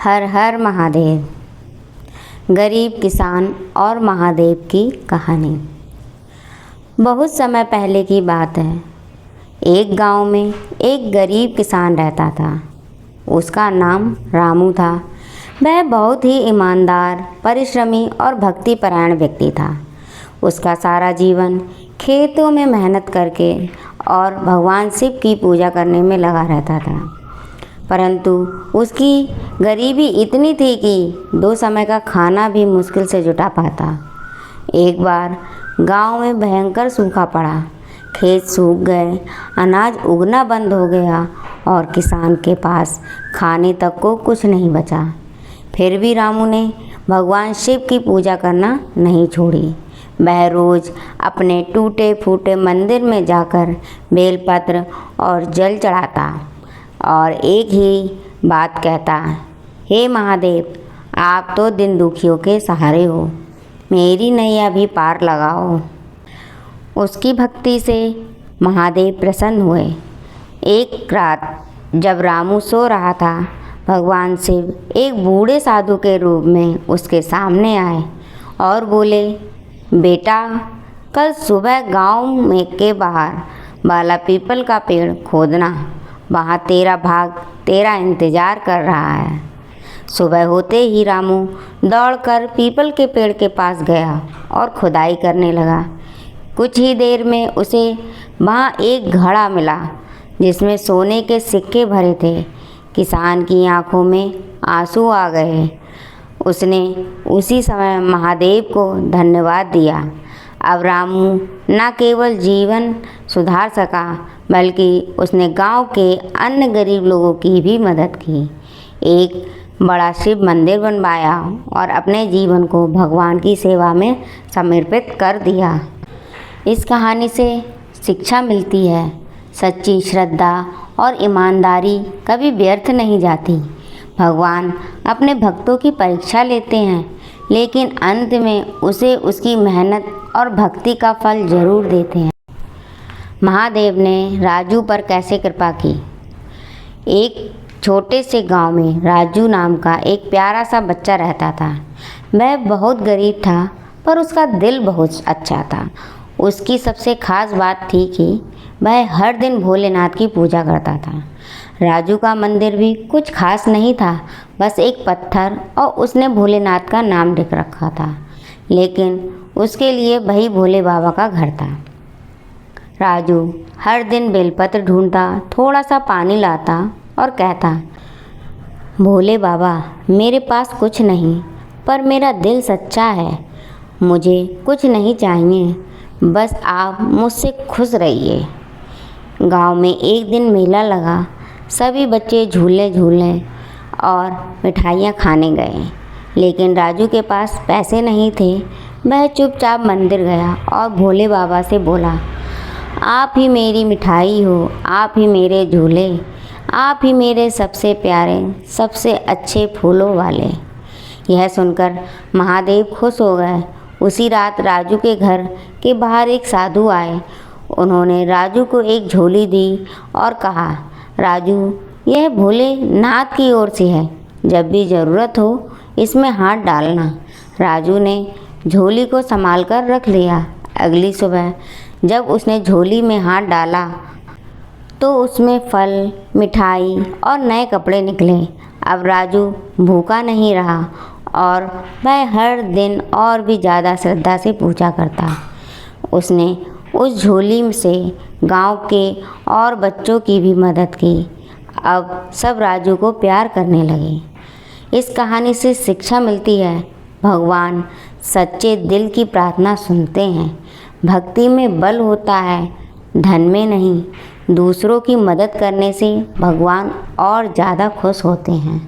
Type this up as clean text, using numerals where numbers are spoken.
हर हर महादेव। गरीब किसान और महादेव की कहानी। बहुत समय पहले की बात है। एक गांव में एक गरीब किसान रहता था। उसका नाम रामू था। वह बहुत ही ईमानदार, परिश्रमी और भक्तिपरायण व्यक्ति था। उसका सारा जीवन खेतों में मेहनत करके और भगवान शिव की पूजा करने में लगा रहता था। परंतु उसकी गरीबी इतनी थी कि 2 समय का खाना भी मुश्किल से जुटा पाता। एक बार गांव में भयंकर सूखा पड़ा। खेत सूख गए, अनाज उगना बंद हो गया और किसान के पास खाने तक को कुछ नहीं बचा। फिर भी रामू ने भगवान शिव की पूजा करना नहीं छोड़ी। वह रोज़ अपने टूटे फूटे मंदिर में जाकर बेलपत्र और जल चढ़ाता और एक ही बात कहता, हे महादेव, आप तो दिन दुखियों के सहारे हो, मेरी नैया भी पार लगाओ। उसकी भक्ति से महादेव प्रसन्न हुए। एक रात जब रामू सो रहा था, भगवान शिव एक बूढ़े साधु के रूप में उसके सामने आए और बोले, बेटा, कल सुबह गांव में के बाहर वाला पीपल का पेड़ खोदना। वहाँ तेरा भाग तेरा इंतज़ार कर रहा है। सुबह होते ही रामू दौड़कर पीपल के पेड़ के पास गया और खुदाई करने लगा। कुछ ही देर में उसे वहाँ एक घड़ा मिला जिसमें सोने के सिक्के भरे थे। किसान की आंखों में आंसू आ गए। उसने उसी समय महादेव को धन्यवाद दिया। अब रामू न केवल जीवन सुधार सका, बल्कि उसने गांव के अन्य गरीब लोगों की भी मदद की। एक बड़ा शिव मंदिर बनवाया और अपने जीवन को भगवान की सेवा में समर्पित कर दिया। इस कहानी से शिक्षा मिलती है, सच्ची श्रद्धा और ईमानदारी कभी व्यर्थ नहीं जाती। भगवान अपने भक्तों की परीक्षा लेते हैं, लेकिन अंत में उसे उसकी मेहनत और भक्ति का फल जरूर देते हैं। महादेव ने राजू पर कैसे कृपा की। एक छोटे से गांव में राजू नाम का एक प्यारा सा बच्चा रहता था। वह बहुत गरीब था, पर उसका दिल बहुत अच्छा था। उसकी सबसे खास बात थी कि वह हर दिन भोलेनाथ की पूजा करता था। राजू का मंदिर भी कुछ खास नहीं था, बस एक पत्थर और उसने भोलेनाथ का नाम लिख रखा था, लेकिन उसके लिए वही भोले बाबा का घर था। राजू हर दिन बेलपत्र ढूंढता, थोड़ा सा पानी लाता और कहता, भोले बाबा, मेरे पास कुछ नहीं, पर मेरा दिल सच्चा है। मुझे कुछ नहीं चाहिए, बस आप मुझसे खुश रहिए। गांव में एक दिन मेला लगा। सभी बच्चे झूले झूलने और मिठाइयाँ खाने गए, लेकिन राजू के पास पैसे नहीं थे। वह चुपचाप मंदिर गया और भोले बाबा से बोला, आप ही मेरी मिठाई हो, आप ही मेरे झूले, आप ही मेरे सबसे प्यारे, सबसे अच्छे फूलों वाले। यह सुनकर महादेव खुश हो गए। उसी रात राजू के घर के बाहर एक साधु आए। उन्होंने राजू को एक झोली दी और कहा, राजू, यह भोलेनाथ की ओर से है, जब भी ज़रूरत हो इसमें हाथ डालना। राजू ने झोली को संभाल कर रख लिया। अगली सुबह जब उसने झोली में हाथ डाला तो उसमें फल, मिठाई और नए कपड़े निकले। अब राजू भूखा नहीं रहा और वह हर दिन और भी ज़्यादा श्रद्धा से पूजा करता। उसने उस झोली से गांव के और बच्चों की भी मदद की। अब सब राजू को प्यार करने लगे। इस कहानी से शिक्षा मिलती है, भगवान सच्चे दिल की प्रार्थना सुनते हैं। भक्ति में बल होता है, धन में नहीं। दूसरों की मदद करने से भगवान और ज़्यादा खुश होते हैं।